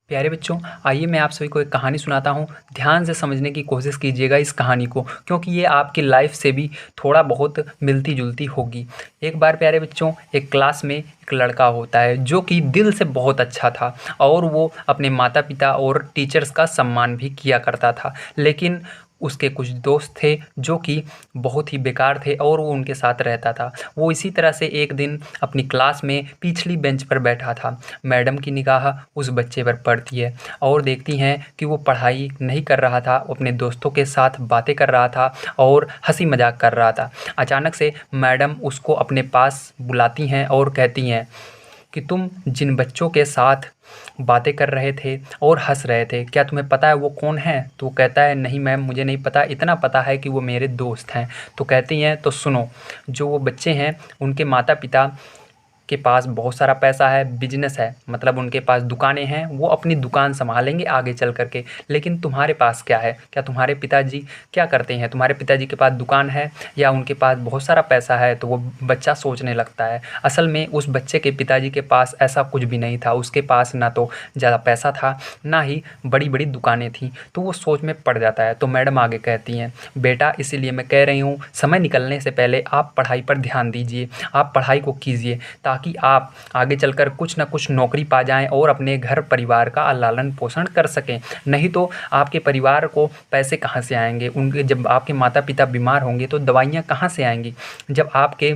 प्यारे बच्चों, आइए मैं आप सभी को एक कहानी सुनाता हूँ। ध्यान से समझने की कोशिश कीजिएगा इस कहानी को, क्योंकि ये आपकी लाइफ से भी थोड़ा बहुत मिलती जुलती होगी। एक बार प्यारे बच्चों, एक क्लास में एक लड़का होता है जो कि दिल से बहुत अच्छा था और वो अपने माता पिता और टीचर्स का सम्मान भी किया करता था। लेकिन उसके कुछ दोस्त थे जो कि बहुत ही बेकार थे और वो उनके साथ रहता था। वो इसी तरह से एक दिन अपनी क्लास में पिछली बेंच पर बैठा था। मैडम की निगाह उस बच्चे पर पड़ती है और देखती हैं कि वो पढ़ाई नहीं कर रहा था, अपने दोस्तों के साथ बातें कर रहा था और हंसी मजाक कर रहा था। अचानक से मैडम उसको अपने पास बुलाती हैं और कहती हैं कि तुम जिन बच्चों के साथ बातें कर रहे थे और हंस रहे थे, क्या तुम्हें पता है वो कौन है? तो वो कहता है, नहीं मैम, मुझे नहीं पता, इतना पता है कि वो मेरे दोस्त हैं। तो कहती हैं, तो सुनो, जो वो बच्चे हैं उनके माता पिता के पास बहुत सारा पैसा है, बिजनेस है, मतलब उनके पास दुकानें हैं, वो अपनी दुकान संभालेंगे आगे चल कर के। लेकिन तुम्हारे पास क्या है? क्या तुम्हारे पिताजी क्या करते हैं? तुम्हारे पिताजी के पास दुकान है या उनके पास बहुत सारा पैसा है? तो वो बच्चा सोचने लगता है। असल में उस बच्चे के पिताजी के पास ऐसा कुछ भी नहीं था। उसके पास ना तो ज़्यादा पैसा था, ना ही बड़ी बड़ी दुकानें थीं। तो वो सोच में पड़ जाता है। तो मैडम आगे कहती हैं, बेटा, इसीलिए मैं कह रही हूँ, समय निकलने से पहले आप पढ़ाई पर ध्यान दीजिए, आप पढ़ाई को कीजिए, ताकि आप आगे चलकर कुछ ना कुछ नौकरी पा जाएं और अपने घर परिवार का लालन पोषण कर सकें। नहीं तो आपके परिवार को पैसे कहाँ से आएंगे? उनके जब आपके माता पिता बीमार होंगे तो दवाइयाँ कहाँ से आएंगी? जब आपके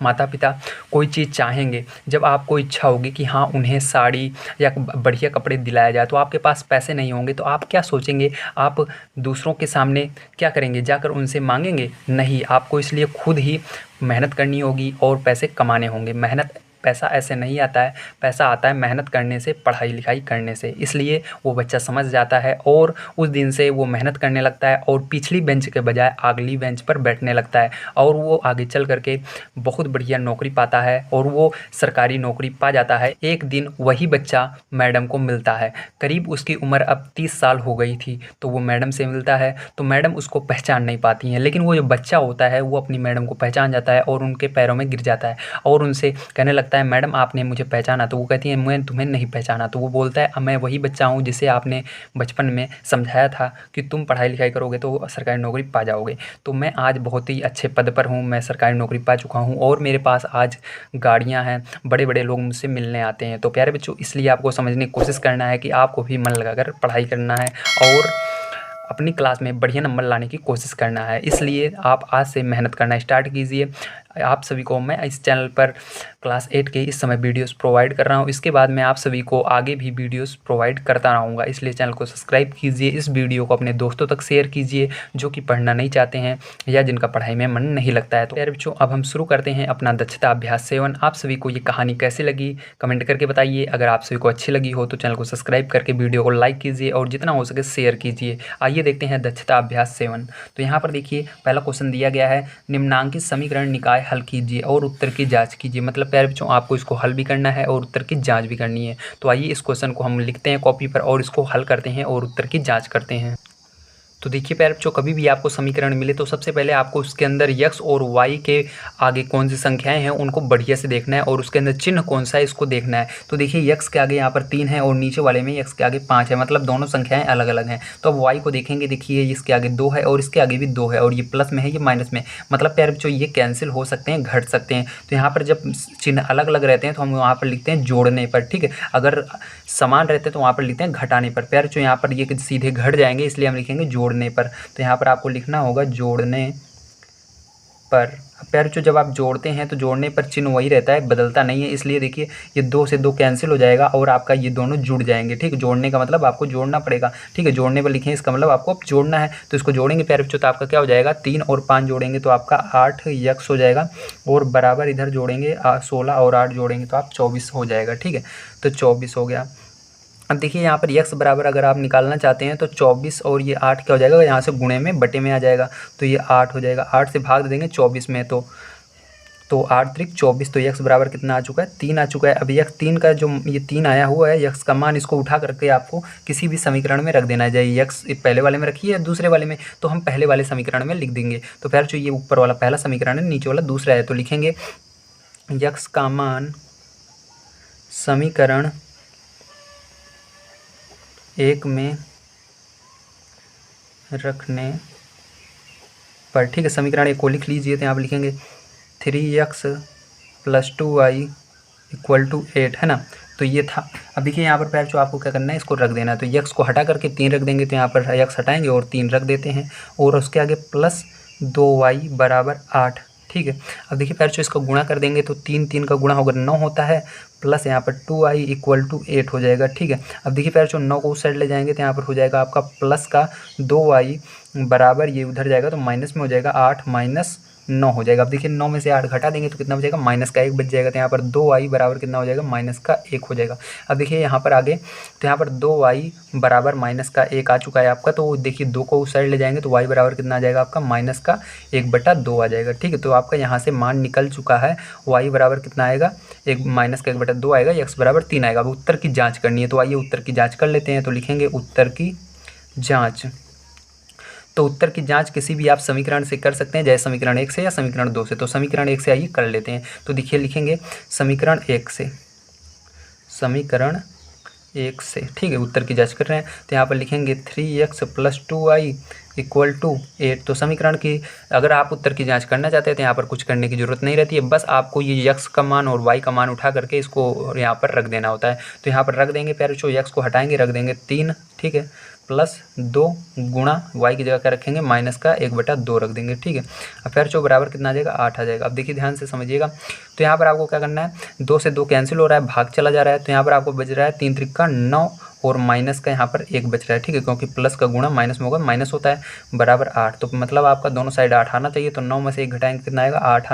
माता पिता कोई चीज़ चाहेंगे, जब आपको इच्छा होगी कि हाँ उन्हें साड़ी या बढ़िया कपड़े दिलाया जाए, तो आपके पास पैसे नहीं होंगे, तो आप क्या सोचेंगे? आप दूसरों के सामने क्या करेंगे? जाकर उनसे मांगेंगे? नहीं, आपको इसलिए खुद ही मेहनत करनी होगी और पैसे कमाने होंगे। पैसा ऐसे नहीं आता है, पैसा आता है मेहनत करने से, पढ़ाई लिखाई करने से। इसलिए वो बच्चा समझ जाता है और उस दिन से वो मेहनत करने लगता है और पिछली बेंच के बजाय अगली बेंच पर बैठने लगता है और वो आगे चल करके बहुत बढ़िया नौकरी पाता है और वो सरकारी नौकरी पा जाता है। एक दिन वही बच्चा मैडम को मिलता है। करीब उसकी उम्र अब 30 साल हो गई थी। तो वो मैडम से मिलता है तो मैडम उसको पहचान नहीं पाती हैं, लेकिन वो जो बच्चा होता है वो अपनी मैडम को पहचान जाता है और उनके पैरों में गिर जाता है और उनसे कहने लगता है, मैडम आपने मुझे पहचाना? तो वो कहती है, मैं तुम्हें नहीं पहचाना। तो वो बोलता है, मैं वही बच्चा हूँ जिसे आपने बचपन में समझाया था कि तुम पढ़ाई लिखाई करोगे तो सरकारी नौकरी पा जाओगे। तो मैं आज बहुत ही अच्छे पद पर हूँ, मैं सरकारी नौकरी पा चुका हूँ और मेरे पास आज गाड़ियाँ हैं, बड़े बड़े लोग मुझसे मिलने आते हैं। तो प्यारे बच्चों, इसलिए आपको समझने की कोशिश करना है कि आपको भी मन लगाकर पढ़ाई करना है और अपनी क्लास में बढ़िया नंबर लाने की कोशिश करना है। इसलिए आप आज से मेहनत करना स्टार्ट कीजिए। आप सभी को मैं इस चैनल पर क्लास 8 के इस समय वीडियोस प्रोवाइड कर रहा हूं। इसके बाद मैं आप सभी को आगे भी वीडियोस प्रोवाइड करता रहूँगा, इसलिए चैनल को सब्सक्राइब कीजिए। इस वीडियो को अपने दोस्तों तक शेयर कीजिए जो कि पढ़ना नहीं चाहते हैं या जिनका पढ़ाई में मन नहीं लगता है। तो यार बच्चों, अब हम शुरू करते हैं अपना दक्षता अभ्यास 7। आप सभी को ये कहानी कैसी लगी कमेंट करके बताइए। अगर आप सभी को अच्छी लगी हो तो चैनल को सब्सक्राइब करके वीडियो को लाइक कीजिए और जितना हो सके शेयर कीजिए। आइए देखते हैं दक्षता अभ्यास 7। तो यहाँ पर देखिए, पहला क्वेश्चन दिया गया है, निम्नांकित समीकरण निकाय हल कीजिए और उत्तर की जांच कीजिए। मतलब प्यारे बच्चों, आपको इसको हल भी करना है और उत्तर की जांच भी करनी है। तो आइए इस क्वेश्चन को हम लिखते हैं कॉपी पर और इसको हल करते हैं और उत्तर की जांच करते हैं। तो देखिए प्यारे बच्चों, कभी भी आपको समीकरण मिले तो सबसे पहले आपको उसके अंदर x और y के आगे कौन सी संख्याएं हैं उनको बढ़िया से देखना है और उसके अंदर चिन्ह कौन सा है इसको देखना है। तो देखिए, x के आगे यहाँ पर 3 है और नीचे वाले में x के आगे 5 है, मतलब दोनों संख्याएं अलग अलग हैं। तो अब y को देखेंगे, देखिए इसके आगे 2 है और इसके आगे भी 2 है और ये प्लस में है, ये माइनस में। मतलब प्यारे बच्चों, ये कैंसिल हो सकते हैं, घट सकते हैं। तो यहाँ पर जब चिन्ह अलग अलग रहते हैं तो हम वहाँ पर लिखते हैं जोड़ने पर, ठीक है। अगर समान रहते हैं तो वहाँ पर लिखते हैं घटाने पर। प्यारे बच्चों, यहाँ पर ये सीधे घट जाएंगे, इसलिए हम लिखेंगे जोड़ने पर। तो यहाँ पर आपको लिखना होगा जोड़ने पर। प्यारे बच्चों, जब आप जोड़ते हैं तो जोड़ने पर चिन्ह वही रहता है, बदलता नहीं है। इसलिए देखिए, ये 2 से 2 कैंसिल हो जाएगा और आपका ये दोनों जुड़ जाएंगे, ठीक है। जोड़ने का मतलब आपको जोड़ना पड़ेगा, ठीक है। जोड़ने पर लिखें, इसका मतलब आपको जोड़ना है। तो इसको जोड़ेंगे प्यारे बच्चों, तो आपका क्या हो जाएगा, 3 और 5 जोड़ेंगे तो आपका 8 यक्स हो जाएगा और बराबर इधर जोड़ेंगे 16 और 8 जोड़ेंगे तो आप 24 हो जाएगा, ठीक है। तो 24 हो गया। अब देखिए, यहाँ पर x बराबर अगर आप निकालना चाहते हैं तो 24 और ये 8 क्या हो जाएगा, यहाँ से गुणे में बटे में आ जाएगा तो ये 8 हो जाएगा। 8 से भाग देंगे 24 में तो 8 त्रिक 24। तो x बराबर कितना आ चुका है, 3 आ चुका है। अब x 3 का जो ये 3 आया हुआ है, x का मान इसको उठा करके आपको किसी भी समीकरण में रख देना चाहिए। x पहले वाले में रखिए या दूसरे वाले में, तो हम पहले वाले समीकरण में लिख देंगे। तो फिर जो ये ऊपर वाला पहला समीकरण है, नीचे वाला दूसरा है, तो लिखेंगे x का मान समीकरण 1 में रखने पर, ठीक है। समीकरण 1 को लिख लीजिए। तो यहाँ पर लिखेंगे 3x + 2y = 8, है ना। तो ये था। अब देखिए यहाँ पर पैर जो आपको क्या करना है, इसको रख देना है। तो x को हटा करके 3 रख देंगे। तो यहाँ पर x हटाएंगे और 3 रख देते हैं, और उसके आगे +2y = 8, ठीक है। अब देखिए पैर जो इसका गुणा कर देंगे तो 3 का गुणा होगा 9 होता है, प्लस यहाँ पर 2y = 8 हो जाएगा, ठीक है। अब देखिए पैर जो 9 को उस साइड ले जाएंगे तो यहाँ पर हो जाएगा आपका प्लस का 2y बराबर, ये उधर जाएगा तो माइनस में हो जाएगा 8 - 9 हो जाएगा। अब देखिए 9 में से 8 घटा देंगे तो कितना बचेगा, -1 बच जाएगा। तो यहाँ पर 2y बराबर कितना हो जाएगा, -1 हो जाएगा। अब देखिए यहाँ पर आगे, तो यहाँ पर 2y बराबर -1 आ चुका है आपका। तो देखिए 2 को उस साइड ले जाएंगे तो y बराबर कितना आ जाएगा आपका, -1/2 आ जाएगा, ठीक है। तो आपका यहाँ से मान निकल चुका है। y बराबर कितना आएगा, -1/2 आएगा, x बराबर 3 आएगा। अब उत्तर की जाँच करनी है, तो आइए उत्तर की जाँच कर लेते हैं। तो लिखेंगे उत्तर की जाँच। तो उत्तर की जांच किसी भी आप समीकरण से कर सकते हैं, जैसे समीकरण 1 से या समीकरण 2 से। तो समीकरण 1 से आइए कर लेते हैं। तो देखिए लिखेंगे समीकरण 1 से, ठीक है। उत्तर की जांच कर रहे हैं तो यहाँ पर लिखेंगे 3x + 2y = 8। तो समीकरण की अगर आप उत्तर की जांच करना चाहते हैं तो यहाँ पर कुछ करने की ज़रूरत नहीं रहती है, बस आपको ये x का मान और y का मान उठा करके इसको यहाँ पर रख देना होता है। तो यहाँ पर रख देंगे प्यारे बच्चों, x को हटाएंगे, रख देंगे 3, ठीक है, +2 गुणा y की जगह क्या रखेंगे, -1/2 रख देंगे, ठीक है। अब फिर जो बराबर कितना आ जाएगा, 8 आ जाएगा। अब देखिए ध्यान से समझिएगा। तो यहाँ पर आपको क्या करना है, 2 से 2 कैंसिल हो रहा है, भाग चला जा रहा है। तो यहाँ पर आपको बच रहा है 3 त्रिक का 9 और माइनस का यहाँ पर 1 बच रहा है, ठीक है, क्योंकि प्लस का गुणा माइनस में होगा, माइनस होता है, बराबर 8। तो मतलब आपका दोनों साइड 8 आना चाहिए। तो 9 में से 1 घटाएंगे कितना आएगा, 8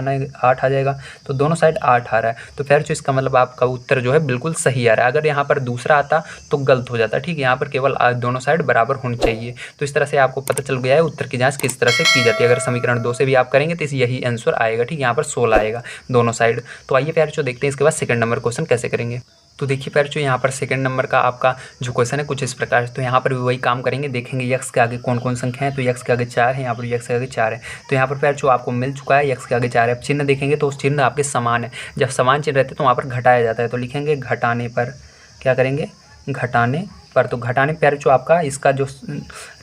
आ जाएगा। तो दोनों साइड 8 आ रहा है। तो फिर जो इसका मतलब आपका उत्तर जो है बिल्कुल सही आ रहा है। अगर यहाँ पर दूसरा आता तो गलत हो जाता, ठीक है। यहाँ पर केवल दोनों साइड बराबर होनी चाहिए। तो इस तरह से आपको पता चल गया है उत्तर की जाँच किस तरह से की जाती है। अगर समीकरण 2 से भी आप करेंगे तो यही आंसर आएगा, ठीक है। यहाँ पर 16 आएगा दोनों साइड। तो आइए प्यार जो देखते हैं इसके बाद सेकंड नंबर क्वेश्चन कैसे करेंगे। तो देखिए प्यार जो यहाँ पर सेकंड नंबर का आपका जो क्वेश्चन है कुछ इस प्रकार से। तो यहाँ पर भी वही काम करेंगे, देखेंगे x के आगे कौन कौन संख्या है। तो x के आगे 4 है, यहाँ पर x के आगे 4 है। तो यहाँ पर प्यार जो आपको मिल चुका है, x के आगे 4 है। अब चिन्ह देखेंगे तो उस चिन्ह आपके समान है। जब समान चिन्ह रहते हैं तो वहाँ पर घटाया जाता है। तो लिखेंगे घटाने पर, क्या करेंगे, घटाने पर। तो घटाने पर जो आपका इसका जो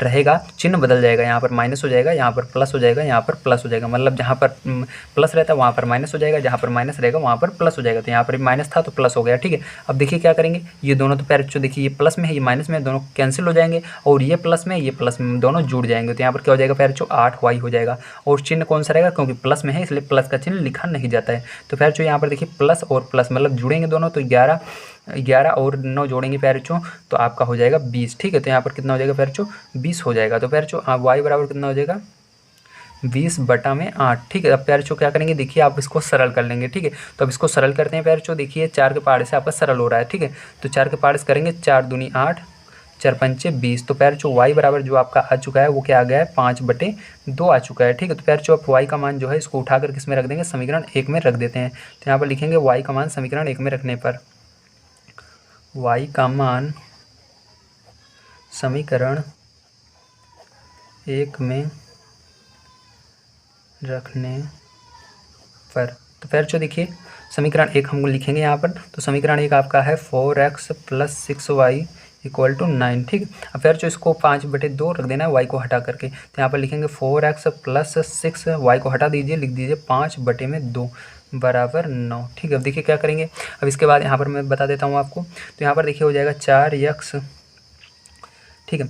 रहेगा चिन्ह बदल जाएगा, यहाँ पर माइनस हो जाएगा, यहाँ पर प्लस हो जाएगा, यहाँ पर प्लस हो जाएगा। मतलब जहाँ पर प्लस रहता है वहाँ पर माइनस हो जाएगा, जहाँ पर माइनस रहेगा वहाँ पर प्लस हो जाएगा। तो यहाँ पर माइनस था तो प्लस हो गया, ठीक है। अब देखिए क्या करेंगे, ये दोनों तो पैर जो देखिए ये प्लस में है, ये माइनस में है, दोनों कैंसिल हो जाएंगे, और ये प्लस में, ये प्लस में, दोनों जुड़ जाएंगे। तो यहाँ पर क्या हो जाएगा पैर जो 8y हो जाएगा। और चिन्ह कौन सा रहेगा, क्योंकि प्लस में है इसलिए प्लस का चिन्ह लिखा नहीं जाता है। तो पैर जो यहाँ पर देखिए प्लस और प्लस मतलब जुड़ेंगे दोनों, तो 11 और 9 जोड़ेंगे पैर चो तो आपका हो जाएगा 20, ठीक है। तो यहाँ पर कितना हो जाएगा पैर चो, 20 हो जाएगा। तो पैर चो y बराबर कितना हो जाएगा, 20/8, ठीक है। अब प्यारे चो क्या करेंगे, देखिए आप इसको सरल कर लेंगे, ठीक है। तो अब इसको सरल करते हैं प्यारे चो। देखिए 4 के पहाड़े से आपका सरल हो रहा है, ठीक है। तो 4 के पहाड़े से करेंगे, 4 दूनी 8, 4 पंचे 20। तो प्यारे चो y बराबर जो आपका आ चुका है वो क्या आ गया है, 5/2 आ चुका है, ठीक है। तो प्यारे चो आप y का मान जो है इसको उठाकर किस में रख देंगे, समीकरण 1 में रख देते हैं। तो यहाँ पर लिखेंगे y का मान समीकरण 1 में रखने पर, y का मान समीकरण 1 में रखने पर। तो फिर जो देखिए समीकरण 1 हम लिखेंगे यहाँ पर। तो समीकरण 1 आपका है 4x + 6y = 9, ठीक है। अब फिर जो इसको 5/2 रख देना है y को हटा करके। तो यहाँ पर लिखेंगे 4x + 6, y को हटा दीजिए, लिख दीजिए 5/2 बराबर 9, ठीक है। अब देखिए क्या करेंगे, अब इसके बाद यहाँ पर मैं बता देता हूँ आपको। तो यहाँ पर देखिए हो जाएगा 4x, ठीक है,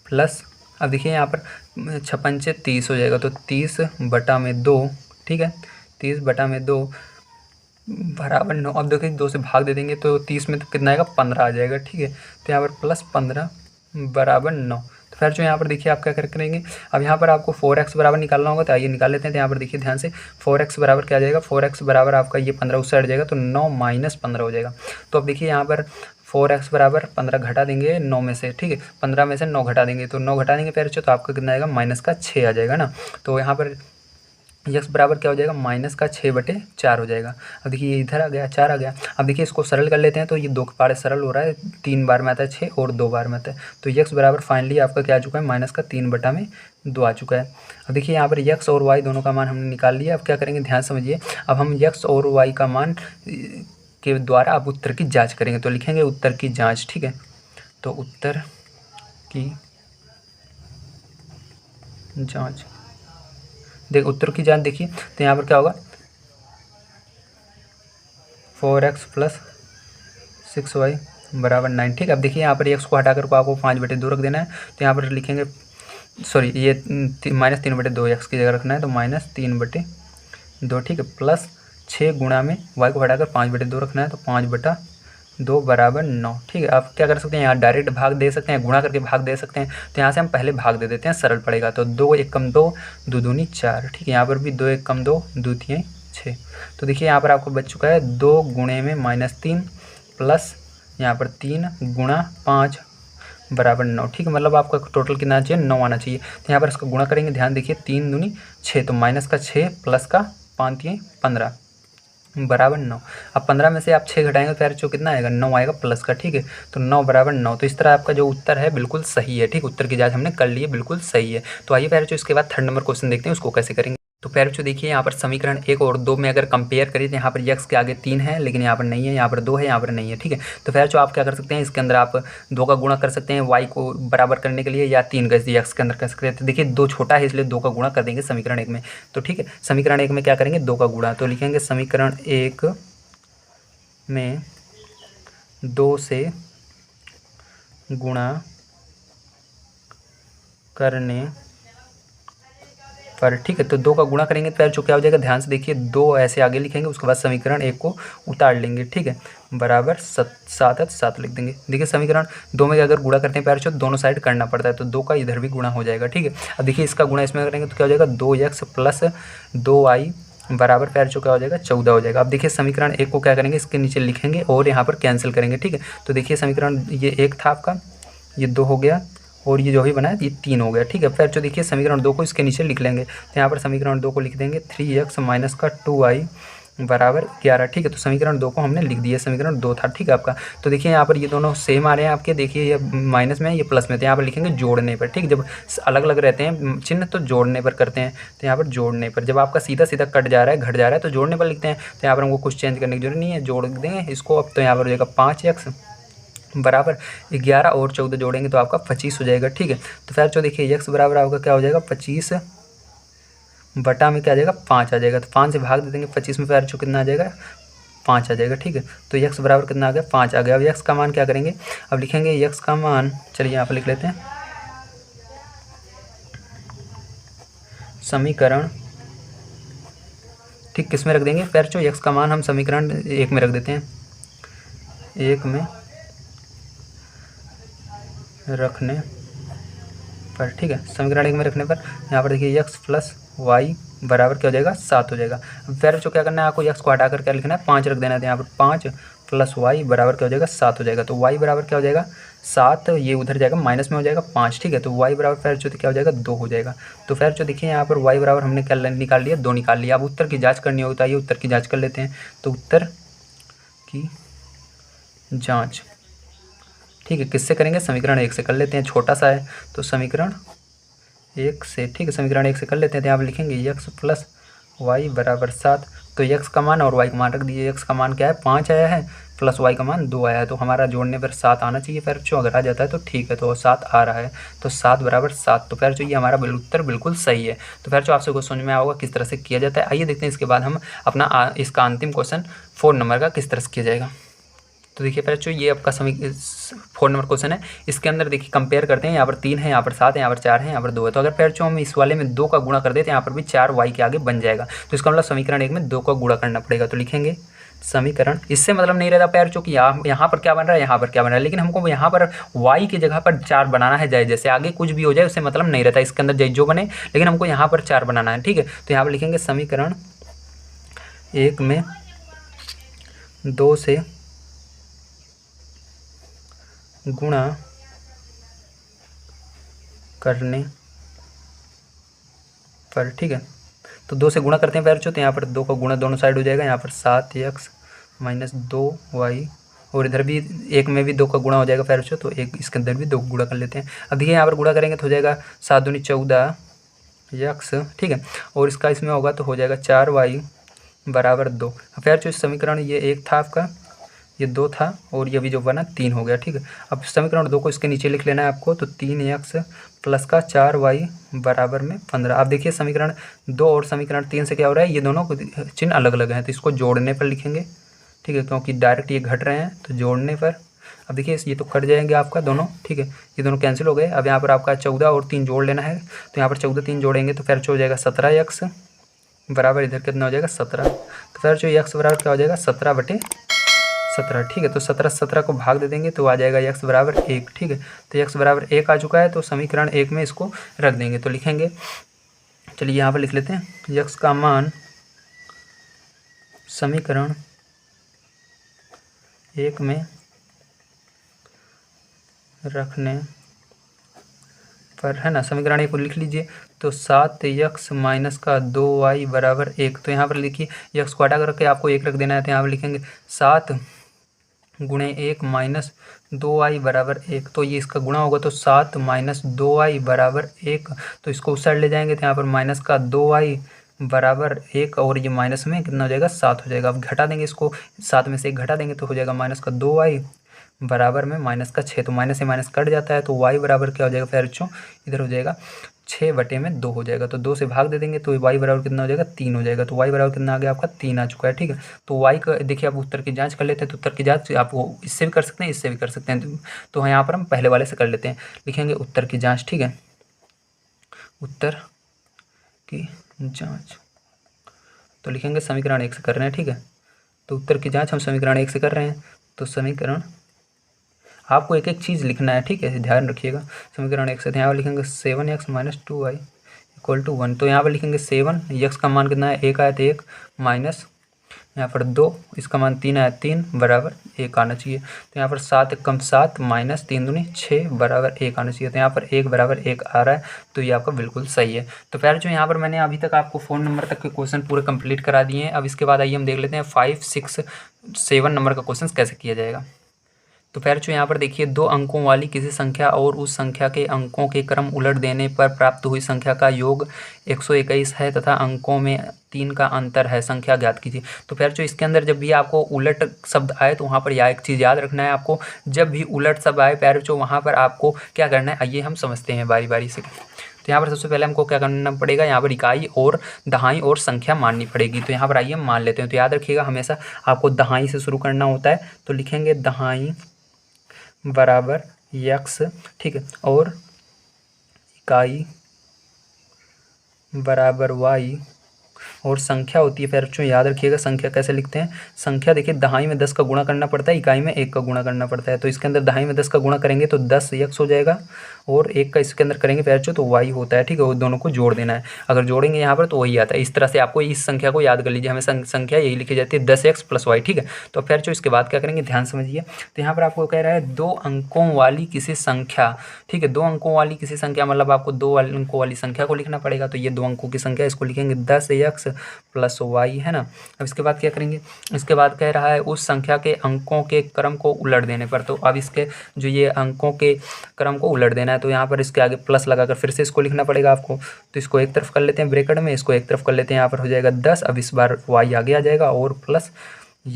प्लस, अब देखिए यहाँ पर 6 पंचे 30 हो जाएगा। तो 30/2, ठीक है, 30/2 बराबर 9। अब देखिए 2 से भाग दे देंगे तो 30 में तो कितना आएगा, 15 आ जाएगा, ठीक है। तो यहाँ पर +15 बराबर 9। तो फिर जो यहाँ पर देखिए आप क्या करेंगे, अब यहाँ पर आपको 4x बराबर निकालना होगा। तो आइए निकाल लेते हैं। तो यहाँ पर देखिए ध्यान से 4x बराबर क्या आ जाएगा, 4x बराबर आपका ये 15 उस साइड जाएगा तो 9 - 15 हो जाएगा। तो अब देखिए यहाँ पर 4x बराबर 15 घटा देंगे 9 में से, ठीक है, 15 में से 9 घटा देंगे। तो 9 घटा देंगे फिर तो आपका कितना आएगा, -6 आ जाएगा ना। तो यहाँ पर x बराबर क्या हो जाएगा, -6/4 हो जाएगा। अब देखिए ये इधर आ गया, 4 आ गया। अब देखिए इसको सरल कर लेते हैं। तो ये 2 के पहाड़े सरल हो रहा है, 3 बार में आता है 6 और 2 बार में आता है। तो x बराबर फाइनली आपका क्या आ चुका है, -3/2 आ चुका है। अब देखिए यहाँ पर x और y दोनों का मान हमने निकाल लिया। अब क्या करेंगे, ध्यान समझिए। अब हम x और y का मान के द्वारा आप उत्तर की जाँच करेंगे। तो लिखेंगे उत्तर की जाँच, ठीक है, तो उत्तर की जांच, उत्तर की जांच देखिए, तो यहाँ पर क्या होगा 4x + 6y = 9। ठीक है, अब देखिए यहाँ पर x को हटाकर को आपको 5/2 रख देना है, तो यहाँ पर लिखेंगे, सॉरी ये -3/2 x की जगह रखना है, तो -3/2। ठीक है, प्लस 6 गुणा में y को हटाकर 5/2 रखना है, तो 5/2 = 9। ठीक है, आप क्या कर सकते हैं, यहाँ डायरेक्ट भाग दे सकते हैं, गुणा करके भाग दे सकते हैं, तो यहाँ से हम पहले भाग दे देते हैं, सरल पड़ेगा। तो 2 × 1 = 2, 2 दूनी 4। ठीक है, यहाँ पर भी 2 × 1 = 2, 2 × 3 = 6। तो देखिए यहाँ पर आपको बच चुका है 2 गुणे में -3 प्लस यहाँ पर 3 गुणा 5 = 9। ठीक है, मतलब आपका टोटल कितना चाहिए, 9 आना चाहिए। तो यहाँ पर इसका गुणा करेंगे, ध्यान देखिए 3 दूनी 6, तो -6 प्लस का 5 × 15 = 9। अब 15 में से आप 6 घटाएंगे तो यार जो कितना आएगा, 9 आएगा प्लस का। ठीक है, तो 9 = 9। तो इस तरह आपका जो उत्तर है बिल्कुल सही है। ठीक, उत्तर की जांच हमने कर ली है, बिल्कुल सही है। तो आइए प्यारे, जो इसके बाद 3rd नंबर क्वेश्चन देखते हैं, उसको कैसे करेंगे। तो प्यारे बच्चों देखिए, यहाँ पर समीकरण 1 और 2 में अगर कंपेयर करें तो यहाँ पर x के आगे 3 है, लेकिन यहाँ पर नहीं है, यहाँ पर 2 है, यहाँ पर नहीं है। ठीक है, तो प्यारे बच्चों आप क्या कर सकते हैं, इसके अंदर आप 2 का गुणा कर सकते हैं y को बराबर करने के लिए, या 3 का x के अंदर कर सकते हैं। तो देखिए 2 छोटा है, इसलिए 2 का गुणा कर देंगे समीकरण 1 में। तो ठीक है, समीकरण 1 में क्या करेंगे, 2 का गुणा, तो लिखेंगे समीकरण 1 में 2 से गुणा करने पर। ठीक है, तो 2 का गुणा करेंगे तो यार जो क्या हो जाएगा, ध्यान से देखिए, 2 ऐसे आगे लिखेंगे, उसके बाद समीकरण 1 को उतार लेंगे। ठीक है, बराबर 7 लिख देंगे। देखिए समीकरण 2 में अगर गुणा करते हैं प्यारे, दोनों साइड करना पड़ता है, तो 2 का इधर भी गुणा हो जाएगा। ठीक है, अब देखिए इसका गुणा इसमें करेंगे तो क्या हो जाएगा, 2x + 2y बराबर प्यारे क्या हो जाएगा, 14 हो जाएगा। अब देखिए समीकरण 1 को क्या करेंगे, इसके नीचे लिखेंगे और यहाँ पर कैंसिल करेंगे। ठीक है, तो देखिए समीकरण ये 1 था आपका, ये 2 हो गया, और ये जो भी बना है ये 3 हो गया। ठीक है, फिर जो देखिए समीकरण 2 को इसके नीचे लिख लेंगे, तो यहाँ पर समीकरण 2 को लिख देंगे 3x - 2y = 11। ठीक है, तो समीकरण 2 को हमने लिख दिया, समीकरण 2 था। ठीक है आपका, तो देखिए यहाँ पर ये दोनों सेम आ रहे हैं आपके, देखिए ये माइनस में है, ये प्लस में, तो यहाँ पर लिखेंगे जोड़ने पर। ठीक, जब अलग अलग रहते हैं चिन्ह तो जोड़ने पर करते हैं, तो यहाँ पर जोड़ने पर। जब आपका सीधा सीधा कट जा रहा है, घट जा रहा है, तो जोड़ने पर लिखते हैं। तो यहाँ पर हमको कुछ चेंज करने की जरूरत नहीं है, जोड़ देंगे इसको। अब तो यहाँ पर हो जाएगा 5x बराबर 11 और 14 जोड़ेंगे तो आपका 25 हो जाएगा। ठीक है, तो फिर जो देखिए x बराबर आपका क्या हो जाएगा, 25 बटा में क्या आ जाएगा, 5 आ जाएगा। तो 5 से भाग दे देंगे 25 में, फिर जो कितना आ जाएगा, 5 आ जाएगा। ठीक है, तो x बराबर कितना आ गया, 5 आ गया। अब x का मान क्या करेंगे, अब लिखेंगे x का मान, चलिए यहाँ पर लिख लेते हैं, समीकरण, ठीक, किस में रख देंगे, फिर जो x का मान हम समीकरण 1 में रख देते हैं, 1 में रखने पर। ठीक है, समीकरण 1 में रखने पर यहाँ पर देखिए x + y बराबर क्या हो जाएगा, 7 हो जाएगा। फिर जो क्या करना है आपको, x को हटाकर क्या लिखना है, 5 रख देना है, तो यहाँ पर 5 + y बराबर क्या हो जाएगा, 7 हो जाएगा। तो y बराबर क्या हो जाएगा, 7, ये उधर जाएगा माइनस में हो जाएगा 5। ठीक है, तो y बराबर फिर जो क्या हो जाएगा, 2 हो जाएगा। तो फिर जो देखिए यहाँ पर y बराबर हमने क्या निकाल लिया, 2 निकाल लिया। अब उत्तर की जाँच करनी होता है, ये उत्तर की जाँच कर लेते हैं। तो उत्तर की जाँच, ठीक है, किससे करेंगे, समीकरण 1 से कर लेते हैं, छोटा सा है तो समीकरण 1 से। ठीक है, समीकरण 1 से कर लेते हैं, तो यहाँ पर लिखेंगे x + y = 7। तो x का मान और y का मान रख दीजिए, x का मान क्या है, 5 आया है, प्लस y का मान 2 आया है, तो हमारा जोड़ने पर 7 आना चाहिए। फिर जो अगर आ जाता है तो ठीक है, तो 7 आ रहा है, तो 7 = 7। तो फिर जो ये हमारा उत्तर बिल्कुल सही है। तो फिर जो आपसे को समझ में आया होगा किस तरह से किया जाता है। आइए देखते हैं इसके बाद हम अपना इसका अंतिम क्वेश्चन 4 नंबर का किस तरह से किया जाएगा। तो देखिए पहले जो ये आपका 4 नंबर क्वेश्चन है, इसके अंदर देखिए कंपेयर करते हैं, यहाँ पर 3 है, यहाँ पर 7 है, यहाँ पर 4 है, यहाँ पर 2 है। तो अगर फिर जो हम इस वाले में 2 का गुणा कर देते हैं, यहाँ पर भी 4 y के आगे बन जाएगा। तो इसका मतलब समीकरण 1 में 2 का गुणा करना पड़ेगा। तो लिखेंगे समीकरण, इससे मतलब नहीं रहता पैर चूँकि यहाँ पर क्या बन रहा है, यहाँ पर क्या बन रहा है, लेकिन हमको यहाँ पर y की जगह पर 4 बनाना है। जैसे आगे कुछ भी हो जाए उससे मतलब नहीं रहता, इसके अंदर जो बने, लेकिन हमको यहाँ पर 4 बनाना है। ठीक है, तो यहाँ पर लिखेंगे समीकरण 1 में 2 से गुणा करने पर। ठीक है, तो 2 से गुणा करते हैं पैर, तो यहाँ पर 2 का गुणा दोनों साइड हो जाएगा, यहाँ पर 7x - 2y, और इधर भी 1 में भी 2 का गुणा हो जाएगा पैर, तो एक इसके अंदर भी 2 गुणा कर लेते हैं। अब देखिए यहाँ पर गुणा करेंगे तो हो जाएगा 7 दूनी 14x। ठीक है, और इसका इसमें होगा तो हो जाएगा 4y = 2। फिर जो समीकरण ये 1 था आपका, ये 2 था और ये भी जो बना 3 हो गया, ठीक है। अब समीकरण 2 को इसके नीचे लिख लेना है आपको, तो 3x प्लस का 4y बराबर में 15। अब देखिए समीकरण 2 और समीकरण 3 से क्या हो रहा है, ये दोनों चिन्ह अलग अलग हैं, तो इसको जोड़ने पर लिखेंगे, ठीक है, क्योंकि डायरेक्ट ये घट रहे हैं, तो जोड़ने पर अब देखिए ये तो कट जाएंगे आपका दोनों, ठीक है, ये दोनों कैंसिल हो गए। अब यहाँ पर आपका 14 और 3 जोड़ लेना है, तो यहाँ पर 14 3 जोड़ेंगे तो फिर हो जाएगा 17x बराबर इधर कितना हो जाएगा 17। तो फिर जो x बराबर क्या हो जाएगा 17/17, ठीक है। तो 17 को भाग दे देंगे तो आ जाएगा x बराबर 1, ठीक है। तो x बराबर 1 आ चुका है, तो समीकरण 1 में इसको रख देंगे, तो लिखेंगे, चलिए यहाँ पर लिख लेते हैं x का मान समीकरण 1 में रखने पर, है ना, समीकरण 1 को लिख लीजिए, तो 7x माइनस का 2y बराबर 1। तो यहाँ पर लिखिए x को हटा करके आपको 1 रख देना है, तो यहाँ पर लिखेंगे 7 गुणे 1 माइनस 2y बराबर 1। तो ये इसका गुणा होगा, तो 7 माइनस 2y बराबर 1, तो इसको उस साइड ले जाएंगे, तो यहाँ पर माइनस का 2y बराबर 1 और ये माइनस में कितना हो जाएगा 7 हो जाएगा। अब घटा देंगे इसको, 7 में से 1 घटा देंगे तो हो जाएगा माइनस का 2y बराबर में माइनस का 6, तो माइनस से माइनस कट जाता है, तो y बराबर क्या हो जाएगा फिर बच्चों, इधर हो जाएगा 6/2 हो जाएगा, तो 2 से भाग दे देंगे तो y बराबर कितना हो जाएगा 3 हो जाएगा। तो y बराबर कितना आ गया आपका 3 आ चुका है, ठीक है। तो y का देखिए, आप उत्तर की जांच कर लेते हैं, तो उत्तर की जांच आप इससे भी कर सकते हैं, इससे भी कर सकते हैं, तो यहाँ पर हम पहले वाले से कर लेते हैं, लिखेंगे उत्तर की जाँच, ठीक है, उत्तर की जाँच, तो लिखेंगे समीकरण 1 से कर रहे हैं, ठीक है। तो उत्तर की जाँच हम समीकरण 1 से कर रहे हैं, तो समीकरण आपको एक एक चीज़ लिखना है, ठीक है, ध्यान रखिएगा। समीकरण 1 से यहाँ पर लिखेंगे 7x minus 2y equal to 1, तो यहाँ पर लिखेंगे 7, x का मान कितना है 1 आया तो 1 माइनस यहाँ पर 2, इसका मान 3 आया 3 बराबर 1 आना चाहिए। तो यहाँ पर 7 कम 7 माइनस 3 दूनी 6 बराबर 1 आना चाहिए, तो यहाँ पर 1 बराबर 1 आ रहा है, तो ये आपका बिल्कुल सही है। तो फिर जो यहाँ पर मैंने अभी तक आपको 4 नंबर तक के क्वेश्चन पूरे कंप्लीट करा दिए हैं। अब इसके बाद आइए हम देख लेते हैं 5, 6, 7 नंबर का क्वेश्चन कैसे किया जाएगा। तो फिर जो यहाँ पर देखिए 2 अंकों वाली किसी संख्या और उस संख्या के अंकों के क्रम उलट देने पर प्राप्त हुई संख्या का योग 121 है तथा अंकों में 3 का अंतर है, संख्या ज्ञात कीजिए। तो फिर जो इसके अंदर जब भी आपको उलट शब्द आए तो वहाँ पर यह एक चीज़ याद रखना है आपको, जब भी उलट शब्द आए पैर जो वहाँ पर आपको क्या करना है, आइए हम समझते हैं बारी बारी से। तो यहाँ पर सबसे पहले हमको क्या करना पड़ेगा, यहाँ पर इकाई और दहाई और संख्या माननी पड़ेगी। तो यहाँ पर आइए हम मान लेते हैं। तो याद रखिएगा हमेशा आपको दहाई से शुरू करना होता है, तो लिखेंगे दहाई बराबर x, ठीक है, और इकाई बराबर y और संख्या होती है। फिर बच्चों याद रखिएगा संख्या कैसे लिखते हैं, संख्या देखिए दहाई में 10 का गुणा करना पड़ता है, इकाई में 1 का गुणा करना पड़ता है। तो इसके अंदर दहाई में 10 का गुणा करेंगे तो 10x हो जाएगा और 1 का इसके अंदर करेंगे फिर तो y होता है, ठीक है, वो दोनों को जोड़ देना है। अगर जोड़ेंगे यहाँ पर तो वही आता है। इस तरह से आपको इस संख्या को याद कर लीजिए, हमें संख्या यही लिखी जाती है 10x + y, ठीक है। तो फिर जो इसके बाद क्या करेंगे ध्यान समझिए। तो यहाँ पर आपको कह रहा है 2 अंकों वाली किसी संख्या, ठीक है, 2 अंकों वाली किसी संख्या मतलब आपको 2 अंकों वाली संख्या को लिखना पड़ेगा। तो ये 2 अंकों की संख्या, इसको लिखेंगे 10x + y, है ना। अब इसके बाद क्या करेंगे, इसके बाद कह रहा है उस संख्या के अंकों के क्रम को उलट देने पर। तो अब इसके जो ये अंकों के क्रम को उलट देना है, तो यहाँ पर इसके आगे प्लस लगाकर फिर से इसको लिखना पड़ेगा आपको। तो इसको एक तरफ कर लेते हैं ब्रैकेट में, इसको एक तरफ कर लेते हैं, यहाँ पर हो जाएगा 10। अब इस बार y आगे आ जाएगा और प्लस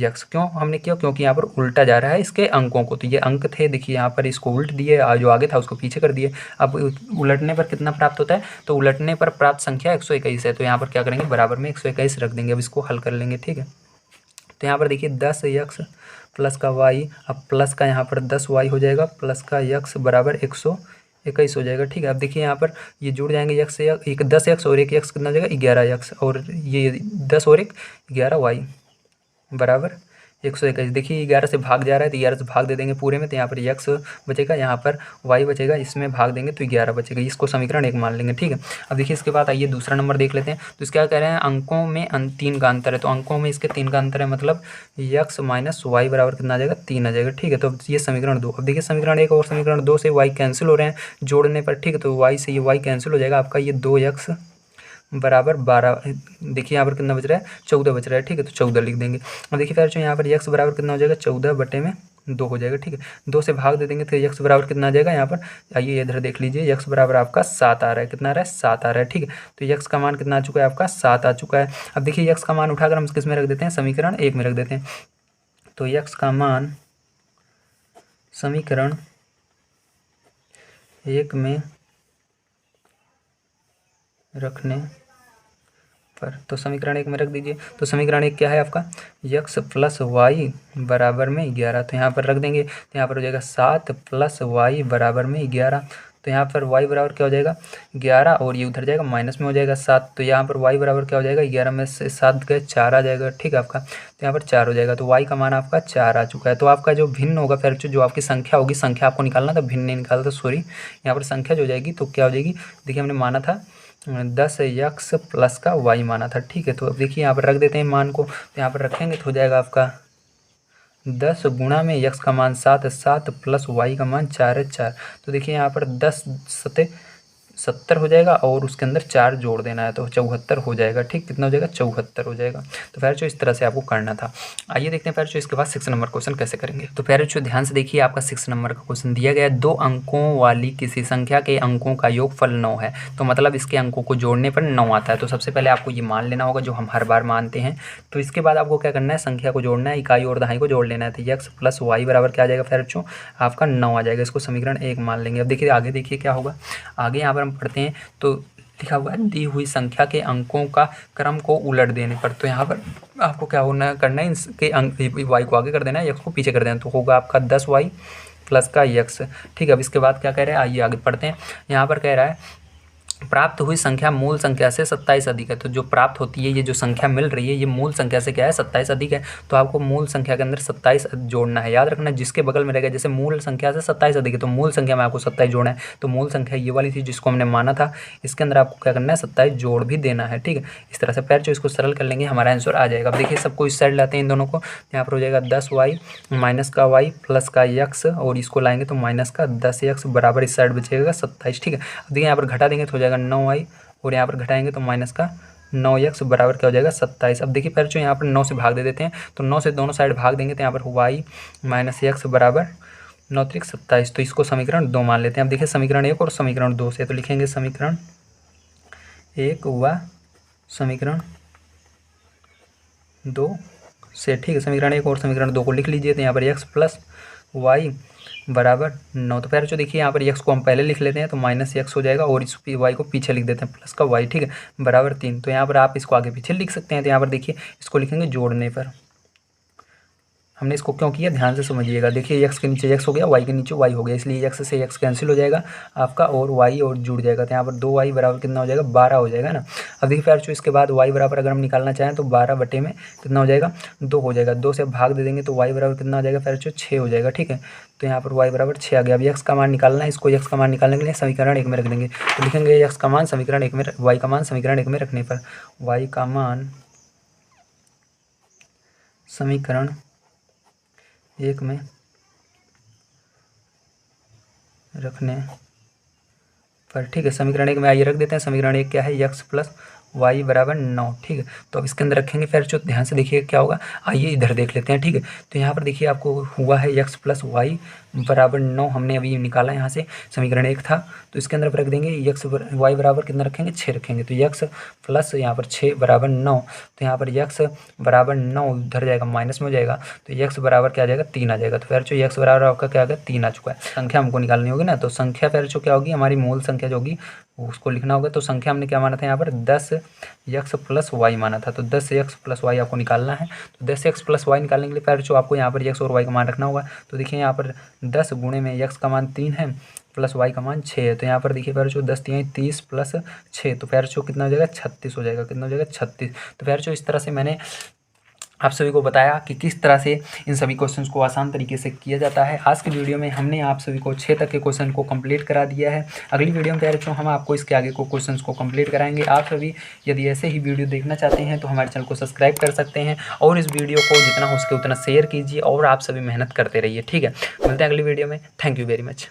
x, क्यों हमने किया, क्योंकि यहाँ पर उल्टा जा रहा है इसके अंकों को। तो ये अंक थे, देखिए यहाँ पर इसको उल्ट दिए, जो आगे था उसको पीछे कर दिए। अब उलटने पर कितना प्राप्त होता है, तो उलटने पर प्राप्त संख्या 121 है। तो यहाँ पर क्या करेंगे, बराबर में 121 रख देंगे। अब इसको हल कर लेंगे, ठीक है। तो यहाँ पर देखिए 10x प्लस का y, अब प्लस का यहाँ पर 10y हो जाएगा, प्लस का x बराबर 121 हो जाएगा, ठीक है। अब देखिए यहाँ पर ये जुड़ जाएंगे x से, एक 10x और एक x कितना हो जाएगा 11x, और ये 10 और 1 11y बराबर 121। देखिए 11 से भाग जा रहा है तो 11 से भाग दे देंगे पूरे में, तो यहाँ पर x बचेगा, यहाँ पर y बचेगा, इसमें भाग देंगे तो 11 बचेगा। इसको समीकरण 1 मान लेंगे, ठीक है। अब देखिए इसके बाद आइए दूसरा नंबर देख लेते हैं। तो इसका क्या कह रहे हैं, अंकों में 3 का अंतर है। तो अंकों में इसके 3 का अंतर है, मतलब x माइनस y बराबर कितना आ जाएगा 3 आ जाएगा, ठीक है। तो ये समीकरण 2। अब देखिए समीकरण 1 और समीकरण 2 से y कैंसिल हो रहे हैं जोड़ने पर, ठीक है। तो y से ये y कैंसिल हो जाएगा, आपका ये 2x बराबर 12, देखिए यहाँ पर कितना बच रहा है 14 बच रहा है, ठीक है। तो 14 लिख देंगे। अब देखिए फिर जो यहाँ पर x बराबर कितना हो जाएगा 14/2 हो जाएगा, ठीक है। 2 से भाग दे देंगे तो x बराबर कितना आ जाएगा, यहाँ पर आइए इधर देख लीजिए, x बराबर आपका 7 आ रहा है, कितना आ रहा है 7 आ रहा है, ठीक है। तो x का मान कितना आ चुका है, आपका 7 आ चुका है। अब देखिए x का मान उठाकर हम किस में रख देते हैं, समीकरण 1 में रख देते हैं। तो x का मान समीकरण 1 में रखने पर, तो समीकरण 1 में रख दीजिए। तो समीकरण 1 क्या है आपका, x प्लस वाई बराबर में 11। तो यहाँ पर रख देंगे, तो यहाँ पर हो जाएगा 7 प्लस वाई बराबर में 11। तो यहाँ पर y बराबर क्या हो जाएगा 11, और ये उधर जाएगा माइनस में हो जाएगा 7। तो यहाँ पर y बराबर क्या हो जाएगा 11 में से 7 गए 4 आ जाएगा, ठीक है आपका। तो यहाँ पर 4 हो जाएगा, तो y का मान आपका 4 आ चुका है। तो आपका जो भिन्न होगा फिर जो आपकी संख्या होगी, संख्या आपको निकालना था, भिन्न नहीं निकाला था, सॉरी। यहाँ पर संख्या जो हो जाएगी तो क्या हो जाएगी, देखिए हमने माना था 10x प्लस का y माना था, ठीक है। तो अब देखिए यहाँ पर रख देते हैं मान को, तो यहाँ पर रखेंगे तो हो जाएगा आपका 10 गुणा में x का मान 7 है 7 प्लस y का मान 4 है 4। तो देखिए यहाँ पर 10 सते 70 हो जाएगा, और उसके अंदर 4 जोड़ देना है तो 74 हो जाएगा, ठीक। कितना हो जाएगा 74 हो जाएगा। तो प्यारे बच्चों इस तरह से आपको करना था। आइए देखते हैं प्यारे बच्चों इसके बाद 6 नंबर क्वेश्चन कैसे करेंगे। तो प्यारे बच्चों ध्यान से देखिए, आपका 6 नंबर का क्वेश्चन दिया गया है, 2 अंकों वाली किसी संख्या के अंकों का योगफल 9 है। तो मतलब इसके अंकों को जोड़ने पर 9 आता है। तो सबसे पहले आपको ये मान लेना होगा, जो हम हर बार मानते हैं। तो इसके बाद आपको क्या करना है, संख्या को जोड़ना है, इकाई और दहाई को जोड़ लेना है। तो x प्लस वाई बराबर क्या आ जाएगा प्यारे बच्चों, आपका 9 आ जाएगा। इसको समीकरण 1 मान लेंगे। अब देखिए आगे देखिए क्या होगा, आगे यहाँ पर हम पढ़ते हैं तो लिखा हुआ है दी हुई संख्या के अंकों का क्रम को उलट देने पर। तो यहाँ पर आपको क्या होना करना है, इसके अंक y को आगे कर देना है, x को पीछे कर देना है। तो होगा आपका 10y प्लस का x, ठीक है। अब इसके बाद क्या कह रहे हैं, आइए आगे पढ़ते हैं। यहाँ पर कह रहा है प्राप्त हुई संख्या मूल संख्या से 27 अधिक है। तो जो प्राप्त होती है, ये जो संख्या मिल रही है, ये मूल संख्या से क्या है 27 अधिक है। तो आपको मूल संख्या के अंदर 27 जोड़ना है। याद रखना जिसके बगल में रहेगा, जैसे मूल संख्या से 27 अधिक है तो मूल संख्या में आपको 27 जोड़ना है। तो मूल संख्या ये वाली थी जिसको हमने माना था, इसके अंदर आपको क्या करना है 27 जोड़ भी देना है, ठीक है। इस तरह से पैर जो इसको सरल कर लेंगे हमारा आंसर आ जाएगा। अब देखिए सबको इस साइड लाते हैं इन दोनों को, यहाँ पर हो जाएगा 10y माइनस का y प्लस का x, और इसको लाएंगे तो माइनस का 10x बराबर इस साइड बचेगा 27, ठीक है। अब देखिए यहाँ पर घटा देंगे तो हो जाएगा 9y, और यहाँ पर घटाएंगे तो माइनस का 9x बराबर क्या हो जाएगा 27। अब देखिए पैर जो यहाँ पर 9 से भाग दे देते हैं, तो 9 से दोनों साइड भाग देंगे तो यहाँ पर y माइनस x बराबर 9 त्रिक 27। तो इसको समीकरण 2 मान लेते हैं। अब देखिए समीकरण 1 और समीकरण 2 से, तो लिखेंगे समीकरण 1 व समीकरण 2 से, ठीक है। समीकरण 1 और समीकरण 2 को लिख लीजिए। तो यहाँ पर x प्लस वाई बराबर 9। तो पैर जो देखिए यहाँ पर x को हम पहले लिख लेते हैं तो माइनस x हो जाएगा, और इस y को पीछे लिख देते हैं प्लस का y, ठीक है, बराबर 3। तो यहाँ पर आप इसको आगे पीछे लिख सकते हैं। तो यहाँ पर देखिए इसको लिखेंगे जोड़ने पर। हमने इसको क्यों किया, ध्यान से समझिएगा। देखिए x के नीचे x हो गया, y के नीचे y हो गया, इसलिए x से x कैंसिल हो जाएगा आपका, और y और जुड़ जाएगा। तो यहाँ पर 2y बराबर कितना हो जाएगा 12 हो जाएगा ना। अब देखिए प्यार इसके बाद y बराबर अगर हम निकालना चाहें तो 12 बटे में कितना हो जाएगा 2 हो जाएगा। 2 से भाग दे देंगे तो y बराबर कितना हो जाएगा प्यार 6 हो जाएगा, ठीक है। तो यहाँ पर y बराबर 6 आ गया। अब x का मान निकालना है, इसको x का मान निकालने के लिए समीकरण 1 में रख देंगे। तो लिखेंगे x का मान समीकरण 1 में, y का मान समीकरण 1 में रखने पर, y का मान समीकरण 1 में रखने पर, ठीक है। समीकरण 1 में आइए रख देते हैं। समीकरण 1 क्या है, x प्लस y बराबर 9, ठीक है। तो अब इसके अंदर रखेंगे फिर जो ध्यान से देखिए क्या होगा, आइए इधर देख लेते हैं, ठीक है। तो यहाँ पर देखिए आपको हुआ है x प्लस वाई बराबर 9, हमने अभी निकाला यहाँ से, समीकरण 1 था। तो इसके अंदर रख देंगे x y बराबर कितना रखेंगे 6 रखेंगे। तो x प्लस यहाँ पर 6 बराबर 9। तो यहाँ पर x बराबर 9 उधर जाएगा माइनस में हो जाएगा, तो x बराबर क्या आ जाएगा 3 आ जाएगा। तो फिर जो x बराबर आपका क्या आ गया 3 आ चुका है। संख्या हमको निकालनी होगी ना, तो संख्या फिर जो क्या होगी हमारी मूल संख्या जो होगी उसको लिखना होगा। तो संख्या हमने क्या माना था यहाँ पर 10x प्लस वाई माना था। तो 10x प्लस वाई आपको निकालना है। तो 10x प्लस वाई निकालने के लिए फिर जो आपको यहाँ पर x और y का मान रखना होगा। तो देखिए यहाँ पर 10 गुणे में x का मान 3 है प्लस y का मान 6 है। तो यहाँ पर देखिए फिर जो 10 3 30 प्लस 6, तो फिर जो कितना हो जाएगा 36 हो जाएगा। कितना हो जाएगा 36। तो फिर जो इस तरह से मैंने आप सभी को बताया कि किस तरह से इन सभी क्वेश्चंस को आसान तरीके से किया जाता है। आज की वीडियो में हमने आप सभी को 6 तक के क्वेश्चन को कंप्लीट करा दिया है। अगली वीडियो में प्यारे बच्चों हम आपको इसके आगे को क्वेश्चंस को कंप्लीट कराएंगे। आप सभी यदि ऐसे ही वीडियो देखना चाहते हैं तो हमारे चैनल को सब्सक्राइब कर सकते हैं, और इस वीडियो को जितना हो सके उतना शेयर कीजिए, और आप सभी मेहनत करते रहिए, ठीक है। मिलते हैं अगली वीडियो में। Thank you very much.